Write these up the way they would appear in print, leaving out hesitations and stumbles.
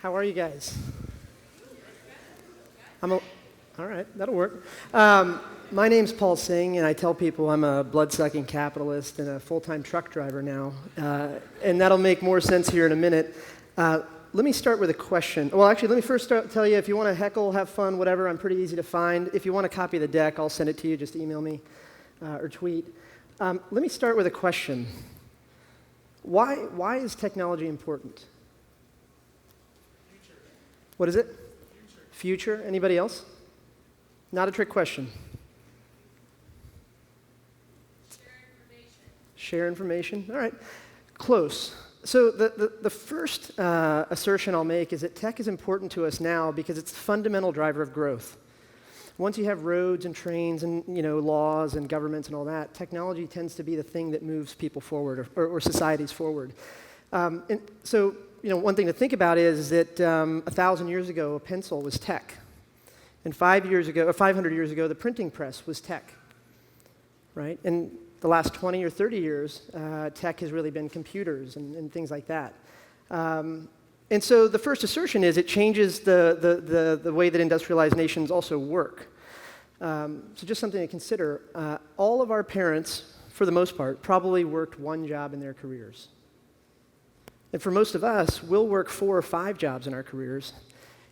How are you guys? All right, that'll work. My name's Paul Singh, and I tell people I'm a blood-sucking capitalist and a full-time truck driver now, and that'll make more sense here in a minute. Let me start with a question. Well, actually, let me first tell you, if you want to heckle, have fun, whatever, I'm pretty easy to find. If you want a copy of the deck, I'll send it to you. Just email me or tweet. Let me start with a question. Why is technology important? Future. What is it? Future. Future? Anybody else? Not a trick question. Share information. All right. Close. So the first assertion I'll make is that tech is important to us now because it's a fundamental driver of growth. Once you have roads and trains and laws and governments and all that, technology tends to be the thing that moves people forward or societies forward. And so one thing to think about is that 1,000 years ago, a pencil was tech. And 500 years ago, the printing press was tech, right? And the last 20 or 30 years, tech has really been computers and things like that. And so the first assertion is it changes the way that industrialized nations also work. So just something to consider. All of our parents, for the most part, probably worked one job in their careers. And for most of us, we'll work 4 or 5 jobs in our careers.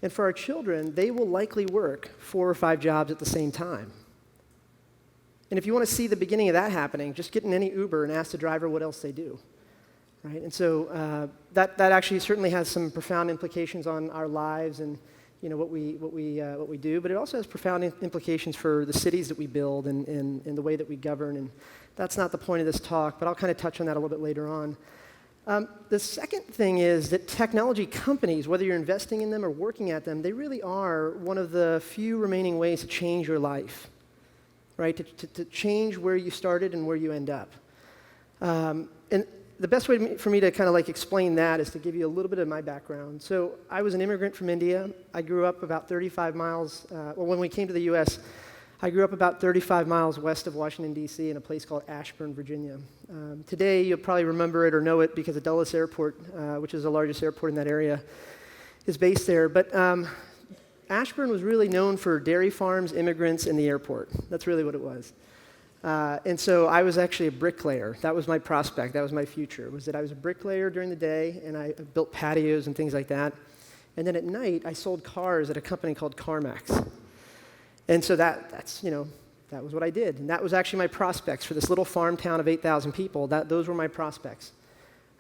And for our children, they will likely work 4 or 5 jobs at the same time. And if you want to see the beginning of that happening, just get in any Uber and ask the driver what else they do. Right? And so that actually certainly has some profound implications on our lives and what we do, but it also has profound implications for the cities that we build and the way that we govern. And that's not the point of this talk, but I'll kind of touch on that a little bit later on. The second thing is that technology companies, whether you're investing in them or working at them, they really are one of the few remaining ways to change your life, right? To change where you started and where you end up. And the best way for me to kind of explain that is to give you a little bit of my background. So I was an immigrant from India. I grew up about 35 miles, when we came to the US, I grew up about 35 miles west of Washington, D.C. in a place called Ashburn, Virginia. Today, you'll probably remember it or know it because the Dulles Airport, which is the largest airport in that area, is based there. But Ashburn was really known for dairy farms, immigrants, and the airport. That's really what it was. And so I was actually a bricklayer. That was my prospect. That was my future, was that I was a bricklayer during the day, and I built patios and things like that. And then at night, I sold cars at a company called CarMax. And so that was what I did. And that was actually my prospects for this little farm town of 8,000 people. Those were my prospects.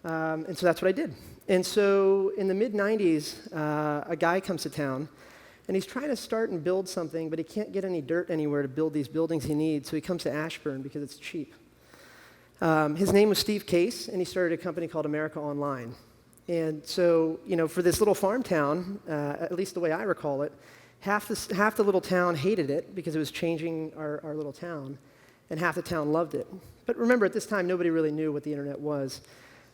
And so that's what I did. And so in the mid-'90s, a guy comes to town, and he's trying to start and build something, but he can't get any dirt anywhere to build these buildings he needs, so he comes to Ashburn because it's cheap. His name was Steve Case, and he started a company called America Online. And so, for this little farm town, at least the way I recall it, half the little town hated it because it was changing our little town, and half the town loved it. But remember, at this time, nobody really knew what the internet was.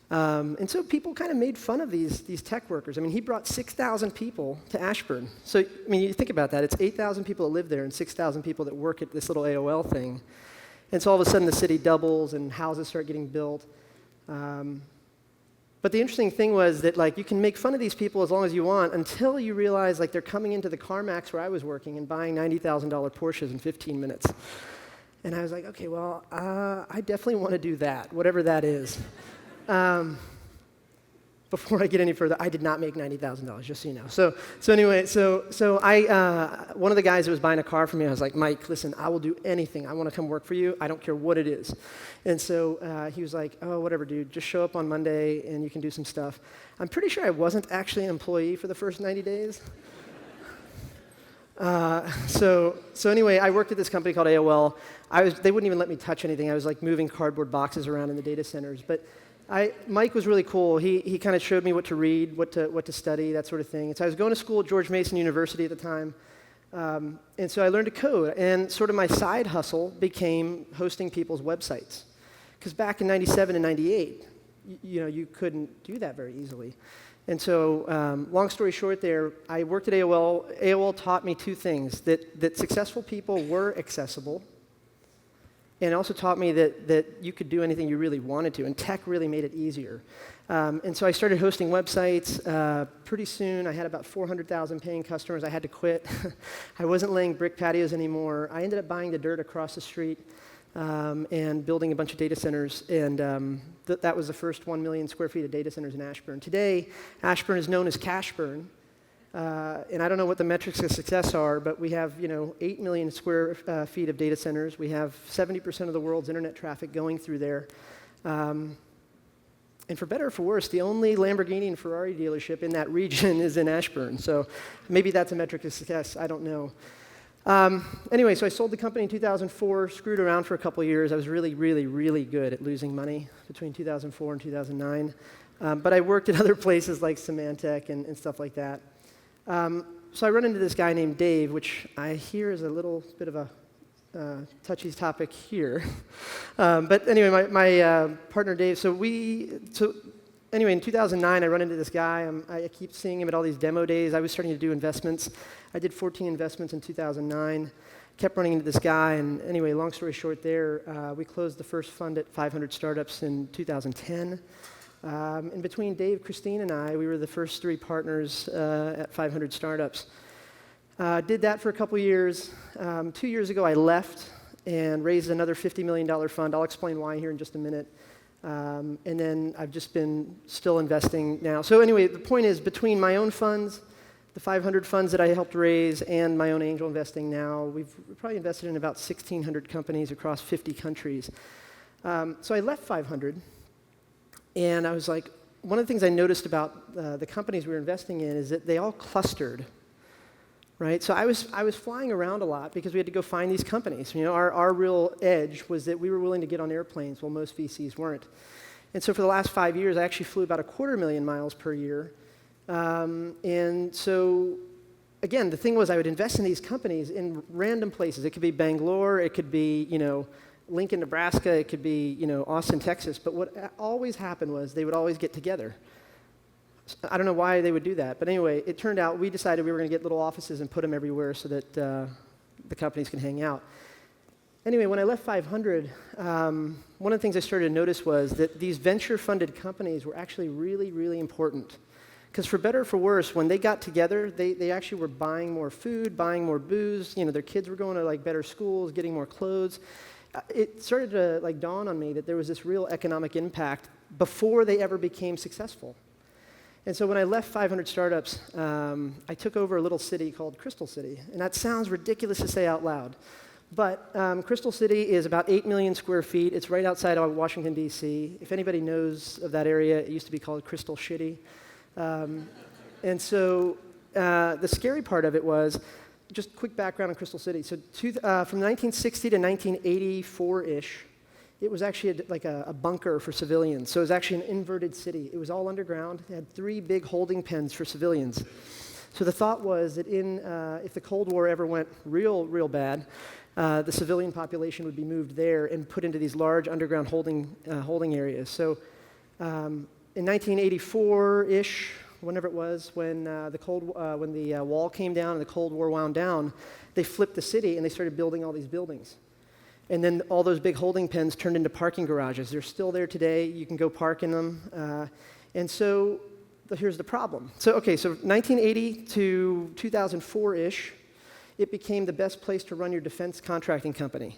And so people kind of made fun of these tech workers. I mean, he brought 6,000 people to Ashburn. So, you think about that. It's 8,000 people that live there and 6,000 people that work at this little AOL thing. And so all of a sudden, the city doubles and houses start getting built. But the interesting thing was that you can make fun of these people as long as you want until you realize they're coming into the CarMax where I was working and buying $90,000 Porsches in 15 minutes. And I was like, okay, well, I definitely want to do that, whatever that is. Before I get any further, I did not make $90,000, just so you know. So anyway, one of the guys that was buying a car for me, I was like, Mike, listen, I will do anything. I want to come work for you. I don't care what it is. And so he was like, oh, whatever, dude. Just show up on Monday, and you can do some stuff. I'm pretty sure I wasn't actually an employee for the first 90 days. So anyway, I worked at this company called AOL. They wouldn't even let me touch anything. I was moving cardboard boxes around in the data centers. But Mike was really cool. He kind of showed me what to read, what to study, that sort of thing. And so I was going to school at George Mason University at the time. And so I learned to code. And sort of my side hustle became hosting people's websites. Because back in 97 and 98, you couldn't do that very easily. And so long story short there, I worked at AOL. AOL taught me 2 things, that successful people were accessible, and it also taught me that you could do anything you really wanted to, and tech really made it easier. And so I started hosting websites. Pretty soon, I had about 400,000 paying customers. I had to quit. I wasn't laying brick patios anymore. I ended up buying the dirt across the street and building a bunch of data centers. And that was the first 1 million square feet of data centers in Ashburn. Today, Ashburn is known as Cashburn. And I don't know what the metrics of success are, but we have 8 million square feet of data centers. We have 70% of the world's internet traffic going through there. And for better or for worse, the only Lamborghini and Ferrari dealership in that region is in Ashburn. So maybe that's a metric of success. I don't know. Anyway, so I sold the company in 2004, screwed around for a couple of years. I was really, really, really good at losing money between 2004 and 2009. But I worked at other places like Symantec and stuff like that. So I run into this guy named Dave, which I hear is a little bit of a touchy topic here. But anyway, my partner Dave, so anyway, in 2009, I run into this guy. I keep seeing him at all these demo days. I was starting to do investments. I did 14 investments in 2009. Kept running into this guy, and anyway, long story short there, we closed the first fund at 500 startups in 2010. And between Dave, Christine, and I, we were the first 3 partners at 500 startups. Did that for a couple years. 2 years ago, I left and raised another $50 million fund. I'll explain why here in just a minute. And then I've just been still investing now. So anyway, the point is, between my own funds, the 500 funds that I helped raise, and my own angel investing now, we've probably invested in about 1,600 companies across 50 countries. So I left 500, and I was like, one of the things I noticed about the companies we were investing in is that they all clustered. Right? So I was flying around a lot because we had to go find these companies. Our real edge was that we were willing to get on airplanes while most VCs weren't. And so for the last 5 years, I actually flew about 250,000 miles per year. And so, again, the thing was I would invest in these companies in random places. It could be Bangalore, it could be, Lincoln, Nebraska, it could be, Austin, Texas. But what always happened was they would always get together. I don't know why they would do that, but anyway, it turned out we decided we were going to get little offices and put them everywhere so that the companies can hang out. Anyway, when I left 500, one of the things I started to notice was that these venture-funded companies were actually really, really important. Because for better or for worse, when they got together, they actually were buying more food, buying more booze. Their kids were going to better schools, getting more clothes. It started to dawn on me that there was this real economic impact before they ever became successful. And so when I left 500 startups, I took over a little city called Crystal City. And that sounds ridiculous to say out loud. But Crystal City is about 8 million square feet. It's right outside of Washington, D.C. If anybody knows of that area, it used to be called Crystal Shitty. And so the scary part of it was, just quick background on Crystal City. So from 1960 to 1984-ish, it was actually a bunker for civilians. So it was actually an inverted city. It was all underground. It had 3 big holding pens for civilians. So the thought was that if the Cold War ever went real bad, the civilian population would be moved there and put into these large underground holding areas. So in 1984-ish, whenever it was, when the wall came down and the Cold War wound down, they flipped the city and they started building all these buildings. And then all those big holding pens turned into parking garages. They're still there today. You can go park in them. And so here's the problem. So 1980 to 2004-ish, it became the best place to run your defense contracting company.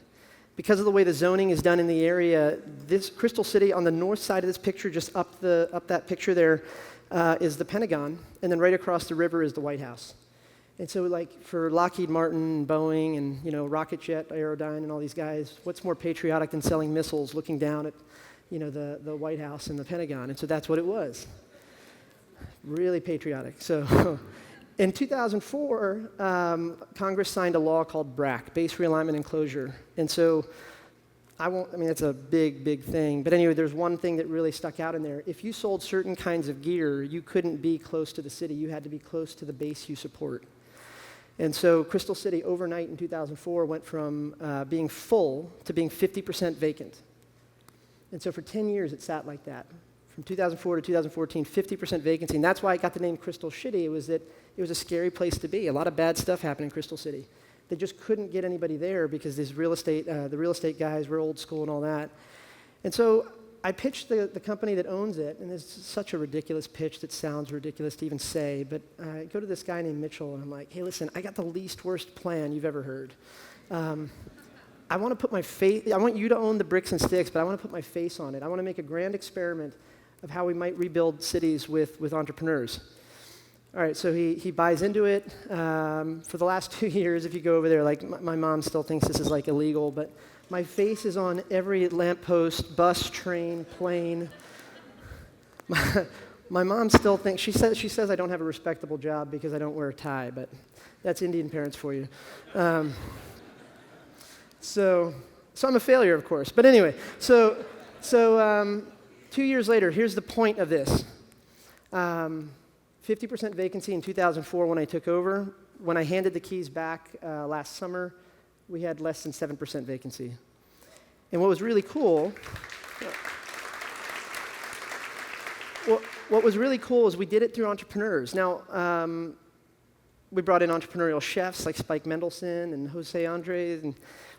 Because of the way the zoning is done in the area, this Crystal City on the north side of this picture, just up that picture there, is the Pentagon. And then right across the river is the White House. And so for Lockheed Martin, Boeing, and Rocketjet, Aerodyne, and all these guys, what's more patriotic than selling missiles looking down at the White House and the Pentagon? And so that's what it was. Really patriotic. So in 2004, Congress signed a law called BRAC, Base Realignment and Closure. And so that's a big thing. But anyway, there's one thing that really stuck out in there. If you sold certain kinds of gear, you couldn't be close to the city. You had to be close to the base you support. And so Crystal City overnight in 2004 went from being full to being 50% vacant. And so for 10 years it sat like that. From 2004 to 2014, 50% vacancy. And that's why it got the name Crystal Shitty. It was that it was a scary place to be. A lot of bad stuff happened in Crystal City. They just couldn't get anybody there because the real estate guys were old school and all that. And so I pitched the company that owns it, and it's such a ridiculous pitch that sounds ridiculous to even say, but I go to this guy named Mitchell, and I'm like, hey, listen, I got the least worst plan you've ever heard. I want to put my face, I want you to own the bricks and sticks, but I want to put my face on it. I want to make a grand experiment of how we might rebuild cities with entrepreneurs. All right, so he buys into it. For the last 2 years, if you go over there, like my mom still thinks this is like illegal, but my face is on every lamppost, bus, train, plane. My mom still thinks, she says I don't have a respectable job because I don't wear a tie, but that's Indian parents for you. So I'm a failure, of course. But anyway, so 2 years later, here's the point of this. 50% vacancy in 2004 when I took over. When I handed the keys back last summer, we had less than 7% vacancy. And what was really cool, what was really cool is we did it through entrepreneurs. Now, we brought in entrepreneurial chefs like Spike Mendelsohn and Jose Andres, and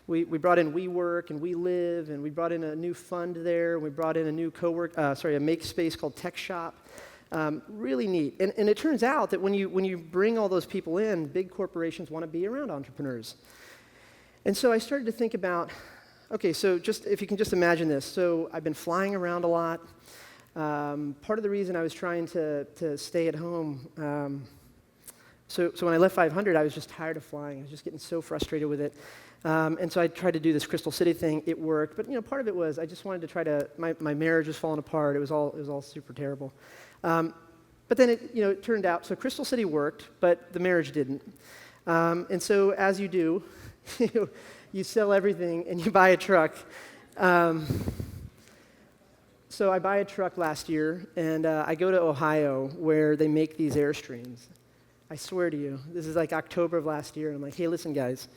we brought in WeWork and WeLive, and we brought in a new fund there, and we brought in a new a make space called Tech Shop. Really neat. And it turns out that when you bring all those people in, big corporations want to be around entrepreneurs. And so I started to think about, okay, so just if you can just imagine this. So I've been flying around a lot. Part of the reason I was trying to stay at home, so when I left 500, I was just tired of flying. I was just getting so frustrated with it. And so I tried to do this Crystal City thing. It worked. But part of it was I just wanted to try to, my marriage was falling apart. It was all super terrible. But then it turned out, so Crystal City worked, but the marriage didn't. And so as you do, you sell everything and you buy a truck. So I buy a truck last year, and I go to Ohio where they make these Airstreams. I swear to you, this is like October of last year, and I'm like, hey, listen, guys,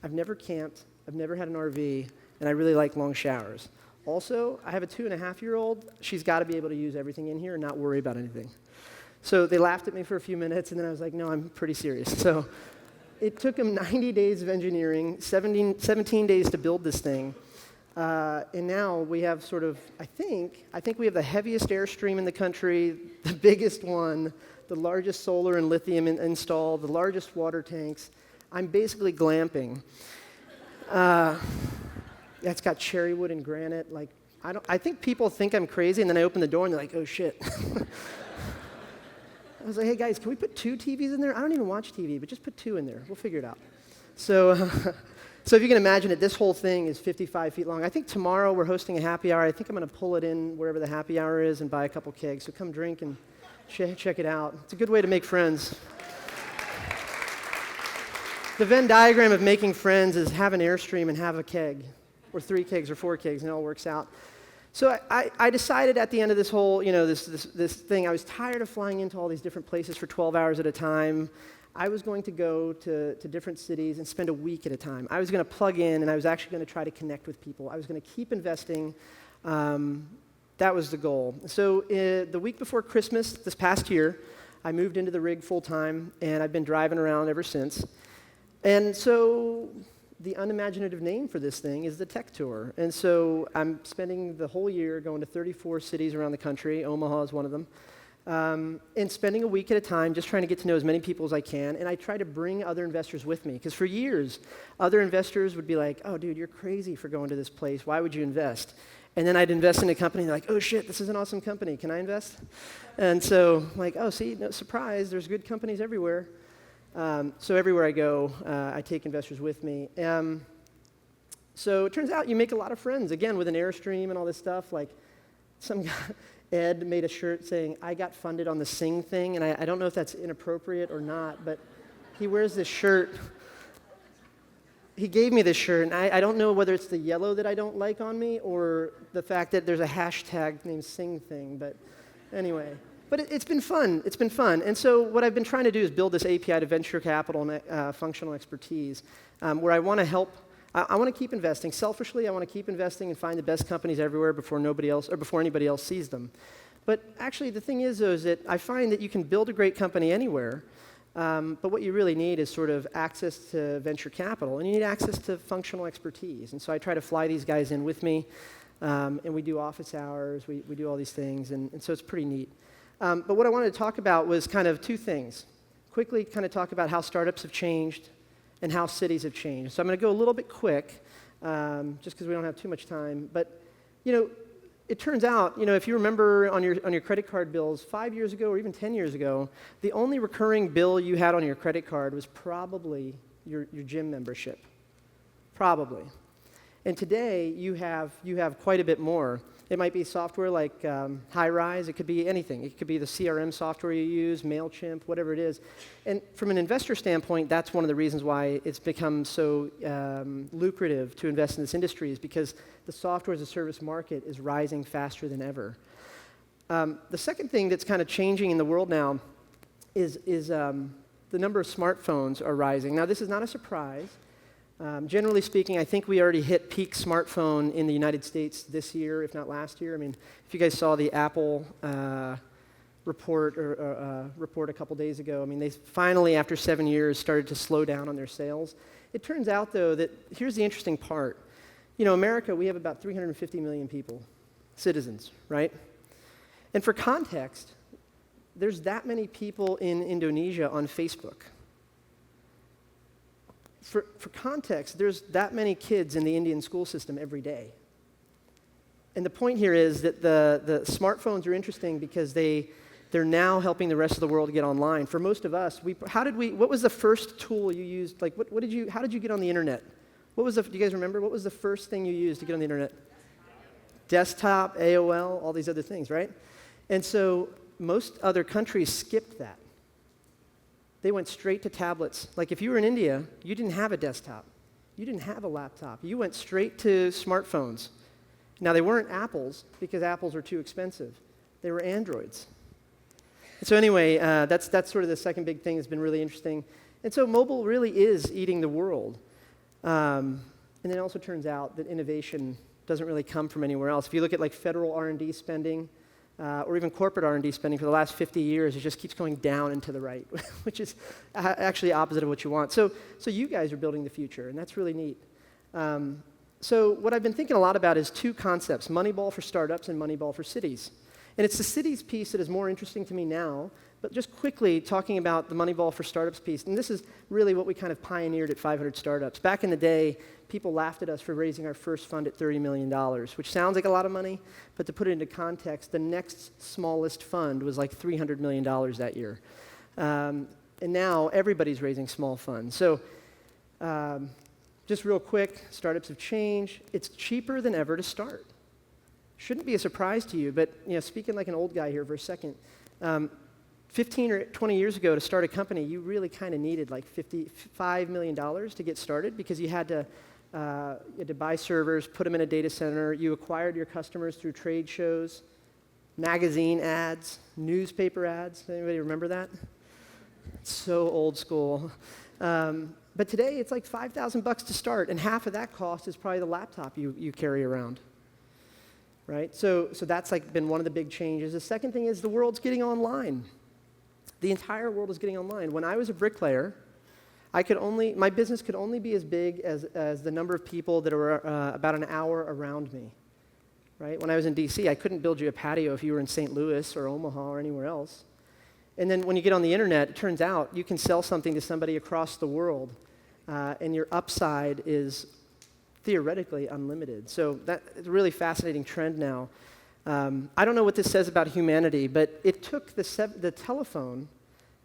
I've never camped, I've never had an RV, and I really like long showers. Also, I have a 2.5-year-old. She's got to be able to use everything in here and not worry about anything. So they laughed at me for a few minutes, and then I was like, no, I'm pretty serious. So it took them 90 days of engineering, 17 days to build this thing. And now we have sort of, I think we have the heaviest Airstream in the country, the biggest one, the largest solar and lithium installed, the largest water tanks. I'm basically glamping. It's got cherry wood and granite. Like, I think people think I'm crazy, and then I open the door and they're like, oh shit. I was like, hey guys, can we put 2 TVs in there? I don't even watch TV, but just put 2 in there. We'll figure it out. So if you can imagine it, this whole thing is 55 feet long. I think tomorrow we're hosting a happy hour. I think I'm going to pull it in wherever the happy hour is and buy a couple kegs. So come drink and check it out. It's a good way to make friends. The Venn diagram of making friends is have an Airstream and have a keg, or 3 kegs or 4 kegs, and it all works out. So I decided at the end of this whole, this thing, I was tired of flying into all these different places for 12 hours at a time. I was going to go to different cities and spend a week at a time. I was going to plug in, and I was actually going to try to connect with people. I was going to keep investing. That was the goal. So the week before Christmas this past year, I moved into the rig full time, and I've been driving around ever since. And so the unimaginative name for this thing is the Tech Tour. And so I'm spending the whole year going to 34 cities around the country. Omaha is one of them. And spending a week at a time just trying to get to know as many people as I can. And I try to bring other investors with me. Because for years, other investors would be like, oh, dude, you're crazy for going to this place. Why would you invest? And then I'd invest in a company, and they're like, oh, shit, this is an awesome company. Can I invest? And so I'm like, oh, see, no surprise. There's good companies everywhere. So everywhere I go, I take investors with me. So it turns out you make a lot of friends, again, with an Airstream and all this stuff. Like some guy, Ed, made a shirt saying, I got funded on the Singh thing, and I don't know if that's inappropriate or not, but he wears this shirt. He gave me this shirt, and I don't know whether it's the yellow that I don't like on me or the fact that there's a hashtag named Singh thing, but anyway. But it's been fun. It's been fun. And so what I've been trying to do is build this API to venture capital and functional expertise, where I want to help. I want to keep investing. Selfishly, I want to keep investing and find the best companies everywhere before anybody else sees them. But actually, the thing is, though, is that I find that you can build a great company anywhere, but what you really need is sort of access to venture capital, and you need access to functional expertise. And so I try to fly these guys in with me. And we do office hours, we do all these things, and so it's pretty neat. But what I wanted to talk about was kind of two things. Quickly kind of talk about how startups have changed and how cities have changed. So I'm going to go a little bit quick, just because we don't have too much time. But, it turns out, if you remember on your credit card bills 5 years ago or even 10 years ago, the only recurring bill you had on your credit card was probably your gym membership. Probably. And today, you have quite a bit more. It might be software like High-Rise. It could be anything. It could be the CRM software you use, MailChimp, whatever it is. And from an investor standpoint, that's one of the reasons why it's become so lucrative to invest in this industry, is because the software as a service market is rising faster than ever. The second thing that's kind of changing in the world now is the number of smartphones are rising. Now, this is not a surprise. Generally speaking, I think we already hit peak smartphone in the United States this year, if not last year. I mean, if you guys saw the Apple report a couple days ago, I mean, they finally, after 7 years, started to slow down on their sales. It turns out, though, that here's the interesting part. America, we have about 350 million people, citizens, right? And for context, there's that many people in Indonesia on Facebook. For context, there's that many kids in the Indian school system every day. And the point here is that the smartphones are interesting because they're now helping the rest of the world get online. For most of us, what was the first tool you used? Like, how did you get on the internet? Do you guys remember? What was the first thing you used to get on the internet? Desktop, AOL, all these other things, right? And so most other countries skipped that. They went straight to tablets. Like if you were in India, you didn't have a desktop. You didn't have a laptop. You went straight to smartphones. Now, they weren't Apples because Apples were too expensive. They were Androids. So anyway, that's sort of the second big thing that's been really interesting. And so mobile really is eating the world. And then it also turns out that innovation doesn't really come from anywhere else. If you look at like federal R&D spending, or even corporate R&D spending for the last 50 years, it just keeps going down and to the right, which is actually opposite of what you want. So you guys are building the future, and that's really neat. So what I've been thinking a lot about is two concepts, Moneyball for startups and Moneyball for cities. And it's the cities piece that is more interesting to me now, but just quickly talking about the Moneyball for startups piece, and this is really what we kind of pioneered at 500 Startups. Back in the day, people laughed at us for raising our first fund at $30 million, which sounds like a lot of money, but to put it into context, the next smallest fund was like $300 million that year. And now everybody's raising small funds. So just real quick, startups have changed. It's cheaper than ever to start. Shouldn't be a surprise to you, but speaking like an old guy here for a second, 15 or 20 years ago to start a company, you really kind of needed like $55 million to get started because you had to buy servers, put them in a data center. You acquired your customers through trade shows, magazine ads, newspaper ads. Anybody remember that? It's so old school. But today, it's like $5,000 to start, and half of that cost is probably the laptop you carry around. Right? So that's like been one of the big changes. The second thing is the world's getting online. The entire world is getting online. When I was a bricklayer, my business could only be as big as the number of people that were about an hour around me. Right? When I was in DC, I couldn't build you a patio if you were in St. Louis or Omaha or anywhere else. And then when you get on the internet, it turns out you can sell something to somebody across the world, and your upside is theoretically unlimited. So that's a really fascinating trend now. I don't know what this says about humanity, but it took the telephone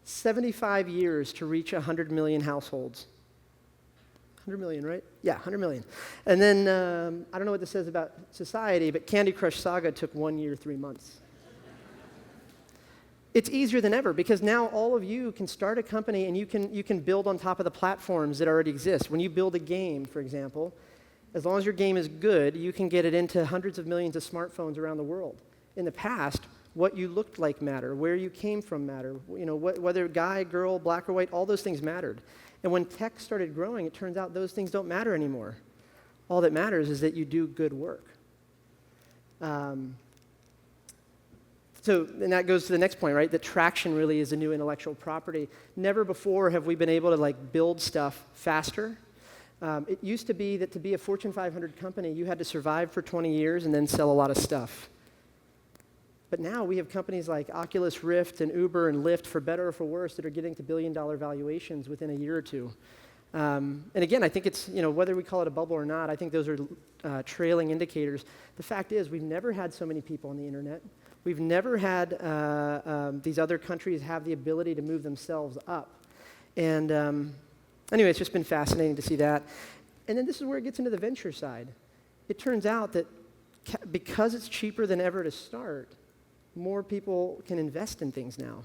75 years to reach 100 million households. 100 million, right? Yeah, 100 million. And then, I don't know what this says about society, but Candy Crush Saga took 1 year, 3 months. It's easier than ever because now all of you can start a company and you can build on top of the platforms that already exist. When you build a game, for example, as long as your game is good, you can get it into hundreds of millions of smartphones around the world. In the past, what you looked like mattered, where you came from mattered, whether guy, girl, black or white, all those things mattered. And when tech started growing, it turns out those things don't matter anymore. All that matters is that you do good work. And that goes to the next point, right? That traction really is a new intellectual property. Never before have we been able to build stuff faster. It used to be that to be a Fortune 500 company, you had to survive for 20 years and then sell a lot of stuff. But now we have companies like Oculus Rift and Uber and Lyft, for better or for worse, that are getting to billion-dollar valuations within a year or two. And again, I think it's, whether we call it a bubble or not, I think those are trailing indicators. The fact is, we've never had so many people on the internet. We've never had these other countries have the ability to move themselves up. And anyway, it's just been fascinating to see that. And then this is where it gets into the venture side. It turns out that because it's cheaper than ever to start, more people can invest in things now.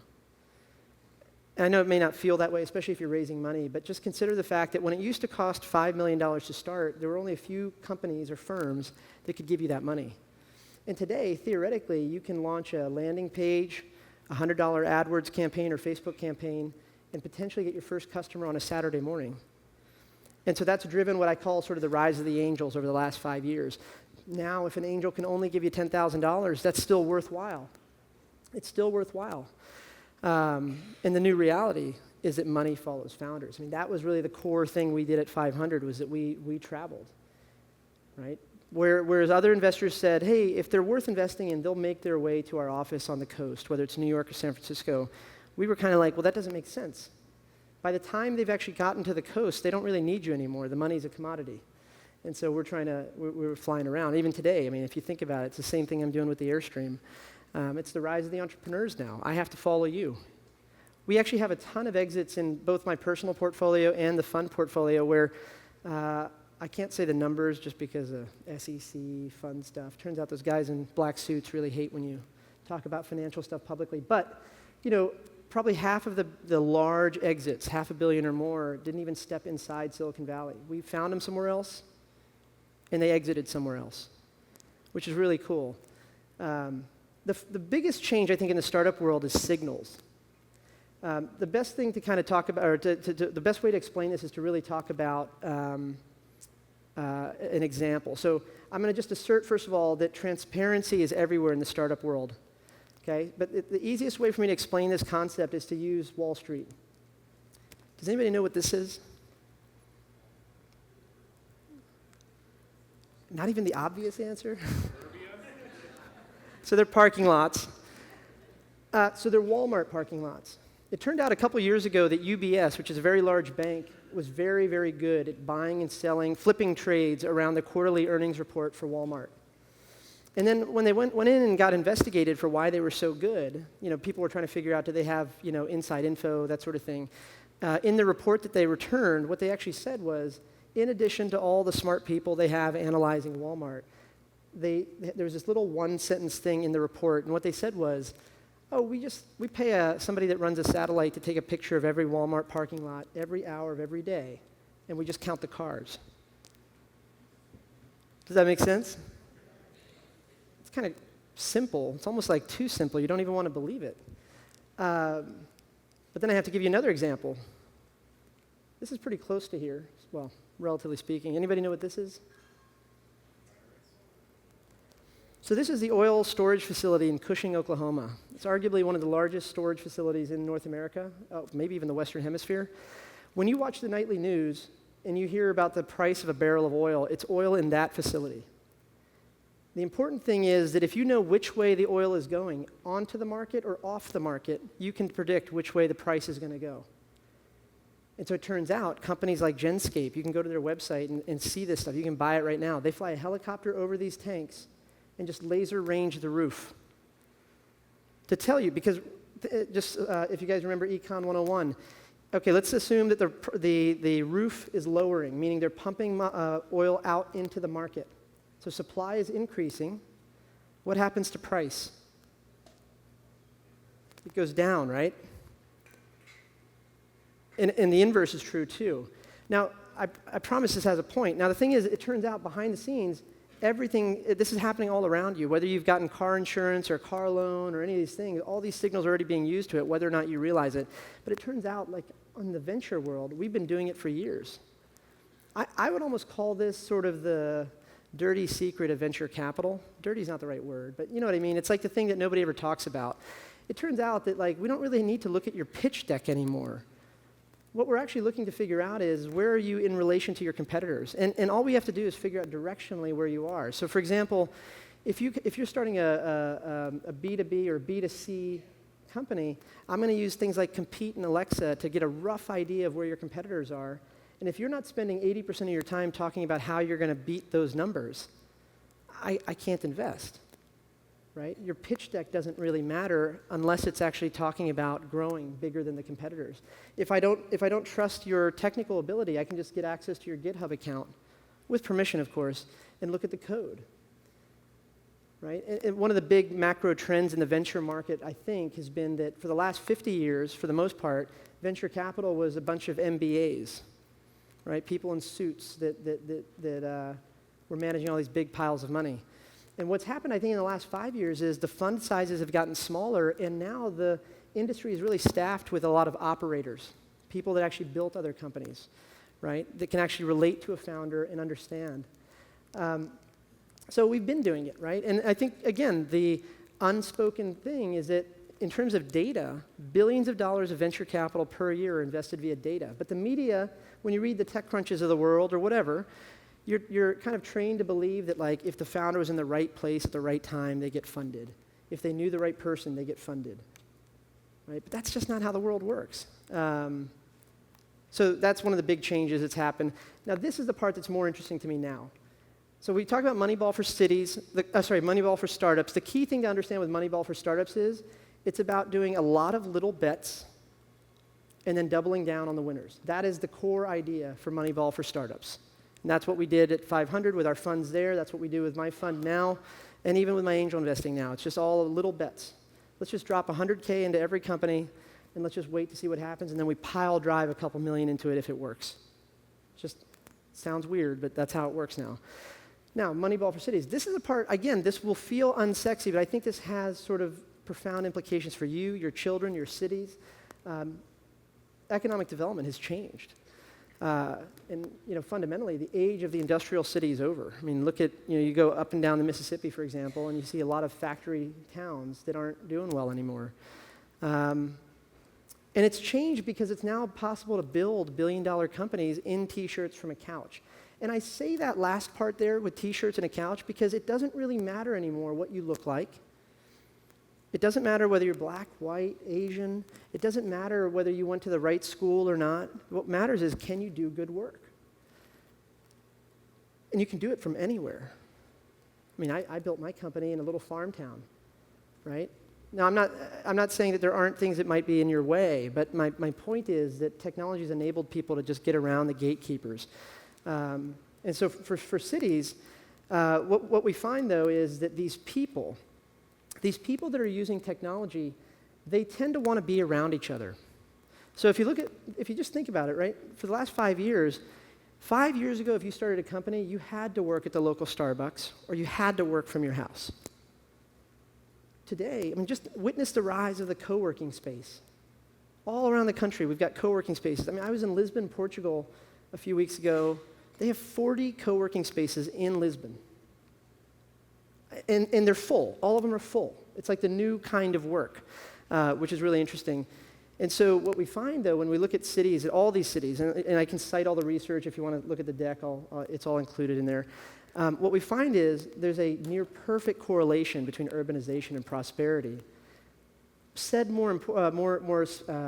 And I know it may not feel that way, especially if you're raising money, but just consider the fact that when it used to cost $5 million to start, there were only a few companies or firms that could give you that money. And today, theoretically, you can launch a landing page, a $100 AdWords campaign or Facebook campaign, and potentially get your first customer on a Saturday morning. And so that's driven what I call sort of the rise of the angels over the last 5 years. Now, if an angel can only give you $10,000, that's still worthwhile. It's still worthwhile. And the new reality is that money follows founders. I mean, that was really the core thing we did at 500, was that we traveled, right? Whereas other investors said, hey, if they're worth investing in, they'll make their way to our office on the coast, whether it's New York or San Francisco. We were kind of like, well, that doesn't make sense. By the time they've actually gotten to the coast, they don't really need you anymore. The money's a commodity. And so we're flying around. Even today, I mean, if you think about it, it's the same thing I'm doing with the Airstream. It's the rise of the entrepreneurs now. I have to follow you. We actually have a ton of exits in both my personal portfolio and the fund portfolio where I can't say the numbers just because of SEC fund stuff. Turns out those guys in black suits really hate when you talk about financial stuff publicly. But, probably half of the large exits, $500 million or more, didn't even step inside Silicon Valley. We found them somewhere else, and they exited somewhere else, which is really cool. The biggest change, I think, in the startup world is signals. The best thing to kind of talk about, or the best way to explain this is to really talk about an example. So I'm going to just assert, first of all, that transparency is everywhere in the startup world. Okay? But the easiest way for me to explain this concept is to use Wall Street. Does anybody know what this is? Not even the obvious answer? So they're parking lots. So they're Walmart parking lots. It turned out a couple years ago that UBS, which is a very large bank, was very, very good at buying and selling, flipping trades around the quarterly earnings report for Walmart. And then when they went in and got investigated for why they were so good, people were trying to figure out, do they have, inside info, that sort of thing. In the report that they returned, what they actually said was, in addition to all the smart people they have analyzing Walmart, there was this little one-sentence thing in the report, and what they said was, we pay somebody that runs a satellite to take a picture of every Walmart parking lot every hour of every day, and we just count the cars. Does that make sense? It's kind of simple. It's almost like too simple. You don't even want to believe it. But then I have to give you another example. This is pretty close to here, well, relatively speaking. Anybody know what this is? So this is the oil storage facility in Cushing, Oklahoma. It's arguably one of the largest storage facilities in North America, maybe even the Western Hemisphere. When you watch the nightly news and you hear about the price of a barrel of oil, it's oil in that facility. The important thing is that if you know which way the oil is going, onto the market or off the market, you can predict which way the price is going to go. And so it turns out companies like Genscape, you can go to their website and see this stuff. You can buy it right now. They fly a helicopter over these tanks and just laser range the roof to tell you, because if you guys remember Econ 101, okay, let's assume that the roof is lowering, meaning they're pumping oil out into the market. So supply is increasing. What happens to price? It goes down, right? And the inverse is true too. Now, I promise this has a point. Now, the thing is, it turns out behind the scenes, this is happening all around you. Whether you've gotten car insurance or car loan or any of these things, all these signals are already being used to it, whether or not you realize it. But it turns out, like in the venture world, we've been doing it for years. I would almost call this sort of the dirty secret of venture capital. Dirty is not the right word, but you know what I mean? It's like the thing that nobody ever talks about. It turns out that we don't really need to look at your pitch deck anymore. what we're actually looking to figure out is where are you in relation to your competitors? And all we have to do is figure out directionally where you are. So for example, if you're starting a B2B or B2C company, I'm going to use things like Compete and Alexa to get a rough idea of where your competitors are. And if you're not spending 80% of your time talking about how you're going to beat those numbers, I can't invest, right? Your pitch deck doesn't really matter unless it's actually talking about growing bigger than the competitors. If I don't trust your technical ability, I can just get access to your GitHub account, with permission, of course, and look at the code. Right? And one of the big macro trends in the venture market, I think, has been that for the last 50 years, for the most part, venture capital was a bunch of MBAs, right? People in suits that were managing all these big piles of money. And what's happened, I think, in the last 5 years is the fund sizes have gotten smaller, and now the industry is really staffed with a lot of operators, people that actually built other companies, right? That can actually relate to a founder and understand. So we've been doing it, right? And I think, again, the unspoken thing is that in terms of data, billions of dollars of venture capital per year are invested via data. But the media, when you read the TechCrunches of the world or whatever, you're kind of trained to believe that, like, if the founder was in the right place at the right time, they get funded. If they knew the right person, they get funded, right? But that's just not how the world works. So that's one of the big changes that's happened. Now, this is the part that's more interesting to me now. So we talked about Moneyball for cities, Moneyball for startups. The key thing to understand with Moneyball for startups is it's about doing a lot of little bets and then doubling down on the winners. That is the core idea for Moneyball for startups. And that's what we did at 500 with our funds there. That's what we do with my fund now, and even with my angel investing now. It's just all little bets. Let's just drop 100K into every company, and let's just wait to see what happens, and then we pile drive a couple million into it if it works. Just sounds weird, but that's how it works now. Now, Moneyball for cities. This is a part, again, this will feel unsexy, but I think this has sort of profound implications for you, your children, your cities. Economic development has changed. And fundamentally, the age of the industrial city is over. I mean, look at, you go up and down the Mississippi, for example, and you see a lot of factory towns that aren't doing well anymore. And it's changed because it's now possible to build billion-dollar companies in T-shirts from a couch. And I say that last part there with T-shirts and a couch because it doesn't really matter anymore what you look like. It doesn't matter whether you're black, white, Asian. It doesn't matter whether you went to the right school or not. What matters is, can you do good work? And you can do it from anywhere. I mean, I built my company in a little farm town, right? Now, I'm not saying that there aren't things that might be in your way, but my point is that technology has enabled people to just get around the gatekeepers. And so for cities, what we find, though, is that these people that are using technology, they tend to want to be around each other. So if you just think about it, right, for the last 5 years, 5 years ago, if you started a company, you had to work at the local Starbucks, or you had to work from your house. Today, I mean, just witness the rise of the co-working space. All around the country, we've got co-working spaces. I mean, I was in Lisbon, Portugal, a few weeks ago. They have 40 co-working spaces in Lisbon. And they're full. All of them are full. It's like the new kind of work, which is really interesting. And so what we find, though, when we look at cities, at all these cities, and I can cite all the research if you want to look at the deck, it's all included in there. What we find is there's a near perfect correlation between urbanization and prosperity. Said more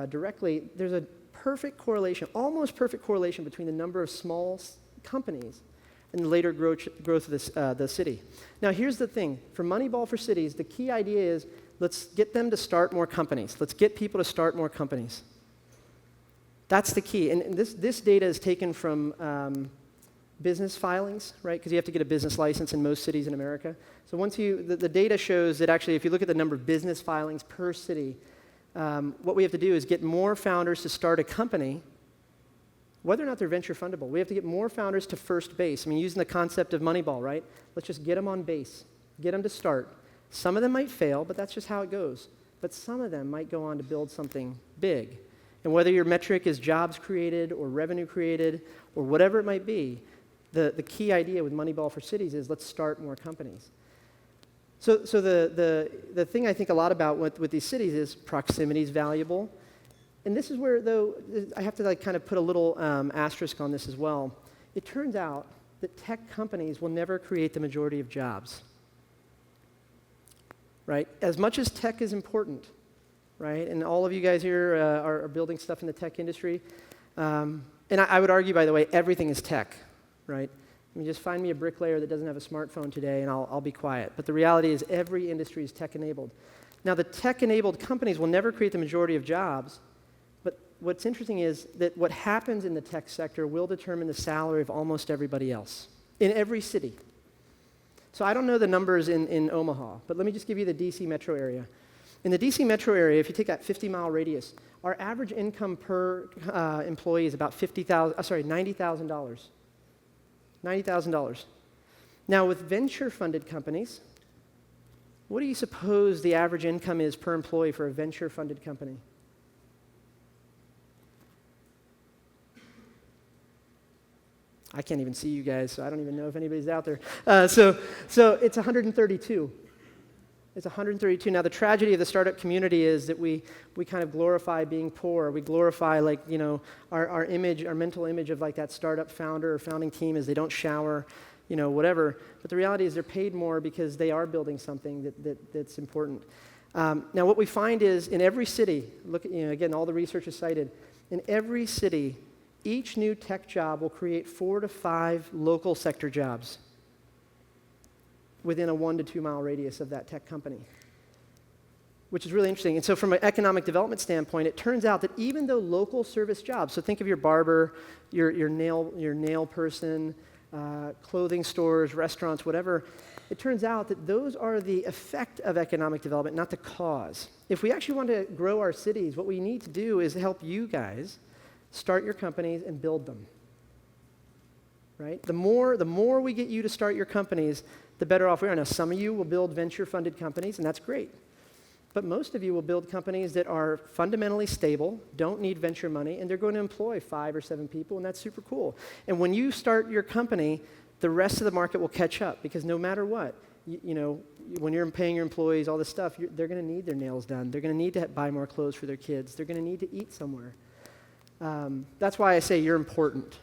directly, there's a perfect correlation, almost perfect correlation between the number of small companies and the later growth of the city. Now, here's the thing. For Moneyball for cities, the key idea is let's get them to start more companies. Let's get people to start more companies. That's the key. And this data is taken from business filings, right? Because you have to get a business license in most cities in America. So once the data shows that actually if you look at the number of business filings per city, what we have to do is get more founders to start a company, whether or not they're venture fundable. We have to get more founders to first base. I mean, using the concept of Moneyball, right? Let's just get them on base, get them to start. Some of them might fail, but that's just how it goes. But some of them might go on to build something big. And whether your metric is jobs created or revenue created or whatever it might be, the key idea with Moneyball for cities is let's start more companies. So the thing I think a lot about with these cities is proximity is valuable. And this is where, though, I have to like kind of put a little asterisk on this as well. It turns out that tech companies will never create the majority of jobs, right? As much as tech is important, right? And all of you guys here are building stuff in the tech industry. And I would argue, by the way, everything is tech, right? I mean, just find me a bricklayer that doesn't have a smartphone today, and I'll be quiet. But the reality is every industry is tech-enabled. Now, the tech-enabled companies will never create the majority of jobs, but what's interesting is that what happens in the tech sector will determine the salary of almost everybody else in every city. So I don't know the numbers in Omaha, but let me just give you the DC metro area. In the DC metro area, if you take that 50-mile radius, our average income per employee is about $90,000. $90,000. Now, with venture-funded companies, what do you suppose the average income is per employee for a venture-funded company? I can't even see you guys, so I don't even know if anybody's out there. So it's 132. It's 132. Now, the tragedy of the startup community is that we kind of glorify being poor. We glorify, like, you know, our image, our mental image of like that startup founder or founding team is they don't shower, you know, whatever. But the reality is they're paid more because they are building something that's important. Now, what we find is in every city, look at, you know, again, all the research is cited, in every city, each new tech job will create 4 to 5 local sector jobs within a 1 to 2 mile radius of that tech company, which is really interesting. And so from an economic development standpoint, it turns out that even though local service jobs, so think of your barber, your nail person, clothing stores, restaurants, whatever, it turns out that those are the effect of economic development, not the cause. If we actually want to grow our cities, what we need to do is help you guys start your companies and build them, right? The more we get you to start your companies, the better off we are. Now, some of you will build venture-funded companies, and that's great. But most of you will build companies that are fundamentally stable, don't need venture money, and they're going to employ 5 or 7 people, and that's super cool. And when you start your company, the rest of the market will catch up, because no matter what, you know, when you're paying your employees all this stuff, they're going to need their nails done. They're going to need to buy more clothes for their kids. They're going to need to eat somewhere. That's why I say you're important.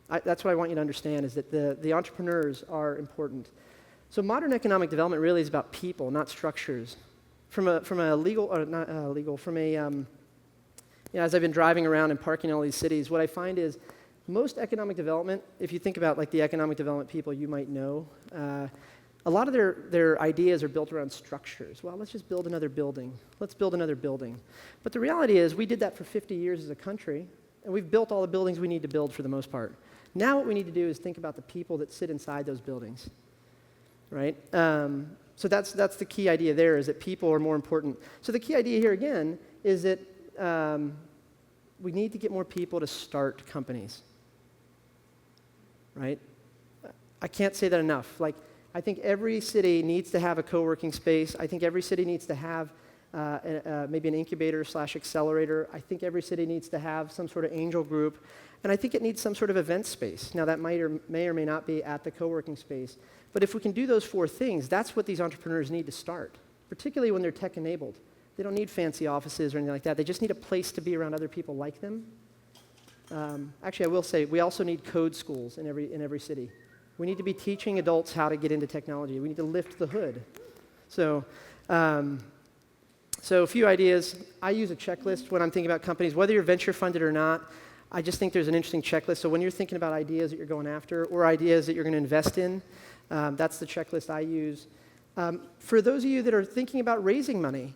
That's what I want you to understand, is that the entrepreneurs are important. So modern economic development really is about people, not structures. From a legal, or not legal, from a, you know, as I've been driving around and parking in all these cities, what I find is most economic development, if you think about like the economic development people you might know, a lot of their ideas are built around structures. Well, let's just build another building. Let's build another building. But the reality is we did that for 50 years as a country, and we've built all the buildings we need to build for the most part. Now what we need to do is think about the people that sit inside those buildings. Right? So that's the key idea there, is that people are more important. So the key idea here, again, is that we need to get more people to start companies. Right? I can't say that enough. Like, I think every city needs to have a co-working space. I think every city needs to have maybe an incubator / accelerator. I think every city needs to have some sort of angel group. And I think it needs some sort of event space. Now, that may or may not be at the co-working space. But if we can do those 4 things, that's what these entrepreneurs need to start, particularly when they're tech-enabled. They don't need fancy offices or anything like that. They just need a place to be around other people like them. Actually, I will say, we also need code schools in every city. We need to be teaching adults how to get into technology. We need to lift the hood. So a few ideas. I use a checklist when I'm thinking about companies, whether you're venture-funded or not. I just think there's an interesting checklist. So when you're thinking about ideas that you're going after or ideas that you're going to invest in, that's the checklist I use. For those of you that are thinking about raising money,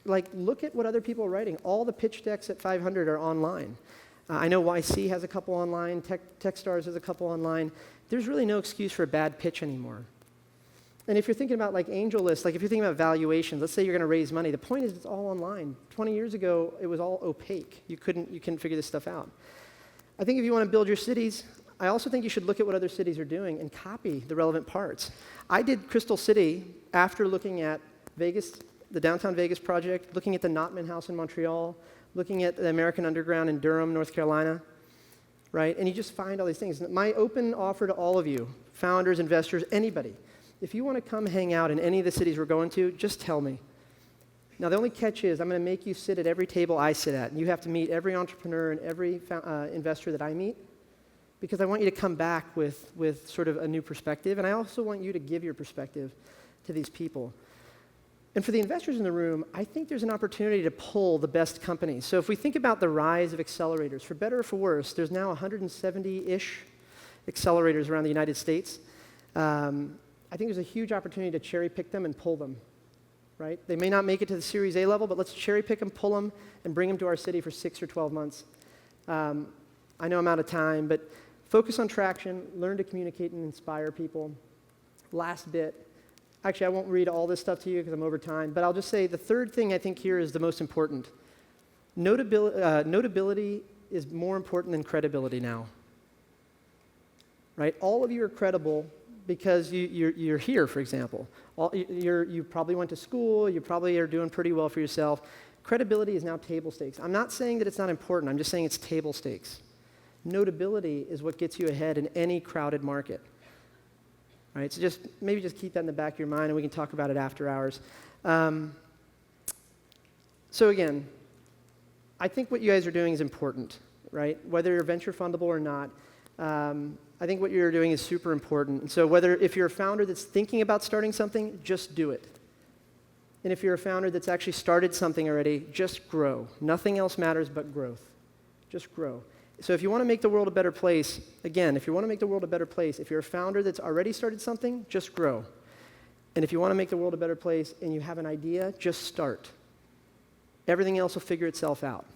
like, look at what other people are writing. All the pitch decks at 500 are online. I know YC has a couple online, Techstars has a couple online. There's really no excuse for a bad pitch anymore. And if you're thinking about like angel lists, like if you're thinking about valuations, let's say you're going to raise money, the point is it's all online. 20 years ago, it was all opaque. You couldn't figure this stuff out. I think if you want to build your cities, I also think you should look at what other cities are doing and copy the relevant parts. I did Crystal City after looking at Vegas, the downtown Vegas project, looking at the Notman House in Montreal, looking at the American Underground in Durham, North Carolina, right? And you just find all these things. My open offer to all of you, founders, investors, anybody, if you want to come hang out in any of the cities we're going to, just tell me. Now, the only catch is I'm going to make you sit at every table I sit at, and you have to meet every entrepreneur and every investor that I meet, because I want you to come back with sort of a new perspective, and I also want you to give your perspective to these people. And for the investors in the room, I think there's an opportunity to pull the best companies. So if we think about the rise of accelerators, for better or for worse, there's now 170-ish accelerators around the United States. I think there's a huge opportunity to cherry pick them and pull them, right? They may not make it to the Series A level, but let's cherry pick them, pull them, and bring them to our city for 6 or 12 months. I know I'm out of time, but focus on traction, learn to communicate and inspire people. Last bit. Actually, I won't read all this stuff to you because I'm over time, but I'll just say the third thing I think here is the most important. Notability is more important than credibility now. Right? All of you are credible because you're here, for example. You probably went to school, you probably are doing pretty well for yourself. Credibility is now table stakes. I'm not saying that it's not important, I'm just saying it's table stakes. Notability is what gets you ahead in any crowded market. Right, so maybe just keep that in the back of your mind, and we can talk about it after hours. So again, I think what you guys are doing is important, right? Whether you're venture fundable or not, I think what you're doing is super important. And so if you're a founder that's thinking about starting something, just do it. And if you're a founder that's actually started something already, just grow. Nothing else matters but growth. Just grow. So if you want to make the world a better place, again, if you want to make the world a better place, if you're a founder that's already started something, just grow. And if you want to make the world a better place and you have an idea, just start. Everything else will figure itself out.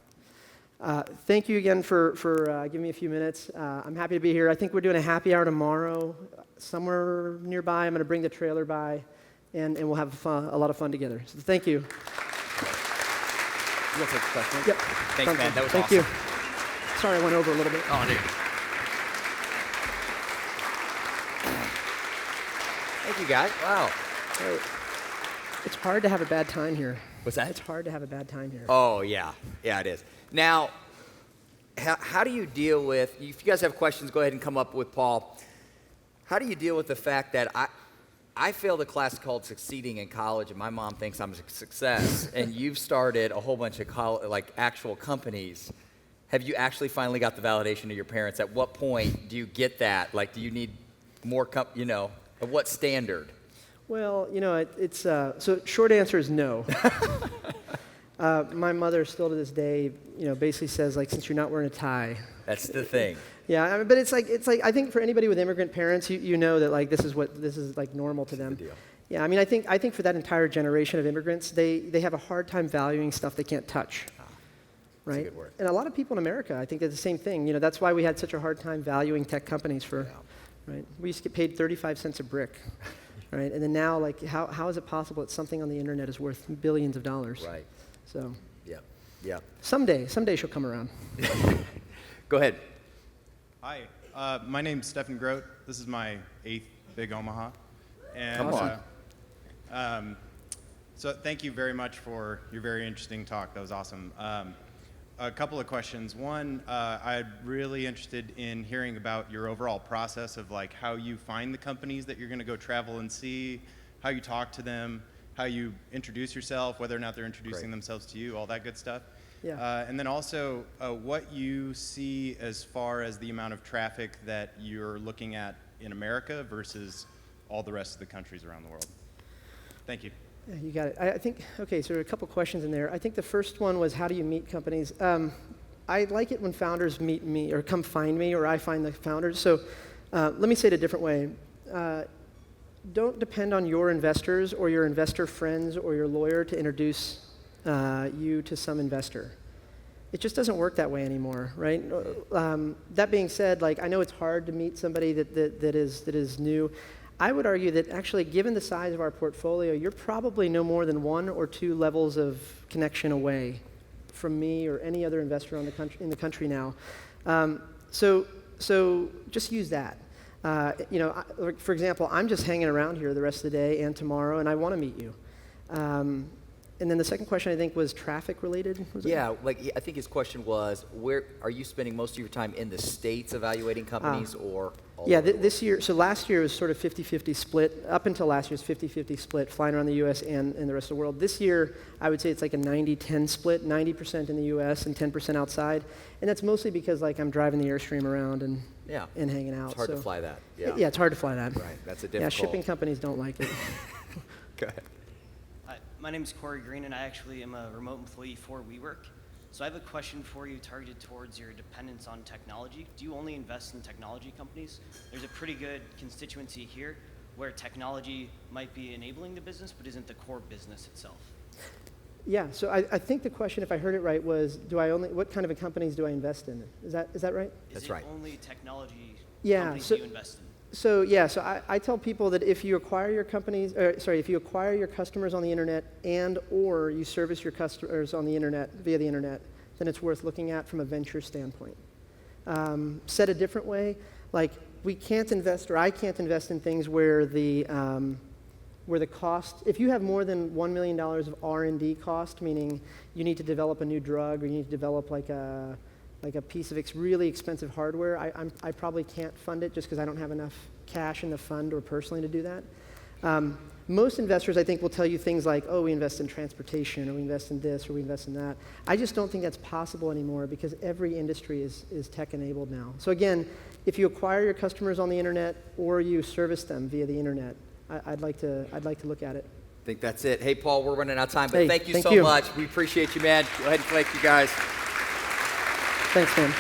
Thank you again for giving me a few minutes. I'm happy to be here. I think we're doing a happy hour tomorrow somewhere nearby. I'm going to bring the trailer by, and we'll have a lot of fun together. So thank you. You'll take the question? Yep. Thanks, man. That was Thank awesome. you. Sorry I went over a little bit. Oh, dude. Thank you, guys. Wow. Hey, it's hard to have a bad time here. What's that? It's hard to have a bad time here. Oh, yeah. Yeah, it is. Now, how do you deal with, if you guys have questions, go ahead and come up with Paul. How do you deal with the fact that I failed a class called Succeeding in college, and my mom thinks I'm a success, and you've started a whole bunch of actual companies. Have you actually finally got the validation of your parents? At what point do you get that? Like, do you need more, at what standard? Well, so short answer is no. My mother still to this day, basically says, like, since you're not wearing a tie. That's the thing. Yeah, I mean, but it's like I think for anybody with immigrant parents, you know that like this is like normal to them. That's the deal. Yeah, I mean, I think for that entire generation of immigrants, they have a hard time valuing stuff they can't touch. Right? That's a good word. And a lot of people in America, I think they're the same thing. That's why we had such a hard time valuing tech companies right? We used to get paid 35 cents a brick, right? And then now, like, how is it possible that something on the internet is worth billions of dollars? Right. So. Yeah. Someday she'll come around. Go ahead. Hi, my name's Stephen Grote. This is my 8th Big Omaha. And, Come on. So thank you very much for your very interesting talk. That was awesome. A couple of questions. One, I'm really interested in hearing about your overall process of like how you find the companies that you're going to go travel and see, how you talk to them, how you introduce yourself, whether or not they're introducing themselves to you, all that good stuff. Yeah. And then also what you see as far as the amount of traffic that you're looking at in America versus all the rest of the countries around the world. Thank you. Yeah, you got it. I think, okay, so there are a couple questions in there. I think the first one was how do you meet companies? I like it when founders meet me or come find me or I find the founders. So let me say it a different way. Don't depend on your investors or your investor friends or your lawyer to introduce you to some investor. It just doesn't work that way anymore, right? That being said, like I know it's hard to meet somebody that is new. I would argue that actually, given the size of our portfolio, you're probably no more than 1 or 2 levels of connection away from me or any other investor in the country now. So just use that. For example, I'm just hanging around here the rest of the day and tomorrow, and I want to meet you. And then the second question, I think, was traffic related. Was it? Yeah, like I think his question was, where are you spending most of your time in the States evaluating companies or all Yeah, over the world? this year, so last year was sort of 50-50 split. Up until last year, it was 50-50 split, flying around the U.S. and the rest of the world. This year, I would say it's like a 90-10 split, 90% in the U.S. and 10% outside. And that's mostly because like I'm driving the Airstream around and hanging out. It's hard to fly that. Yeah. Yeah, it's hard to fly that. Right, that's a difficult. Yeah, shipping companies don't like it. Go ahead. Hi, my name is Corey Green, and I actually am a remote employee for WeWork. So I have a question for you targeted towards your dependence on technology. Do you only invest in technology companies? There's a pretty good constituency here where technology might be enabling the business, but isn't the core business itself. Yeah, so I think the question, if I heard it right, was what kind of companies do I invest in? Is that right? That's right. Is it only technology Yeah, companies so- you invest in? So I tell people that if you acquire your if you acquire your customers on the internet or you service your customers on the internet via the internet, then it's worth looking at from a venture standpoint. Said a different way, like we can't invest, or I can't invest in things where the cost, if you have more than $1 million of R&D cost, meaning you need to develop a new drug or you need to develop like a piece of really expensive hardware, I probably can't fund it just because I don't have enough cash in the fund or personally to do that. Most investors, I think, will tell you things like, oh, we invest in transportation, or we invest in this, or we invest in that. I just don't think that's possible anymore because every industry is tech-enabled now. So again, if you acquire your customers on the internet or you service them via the internet, I'd like to look at it. I think that's it. Hey, Paul, we're running out of time, but Hey, thank you thank so you. much. We appreciate you, man. Go ahead and thank you guys. Thanks, man.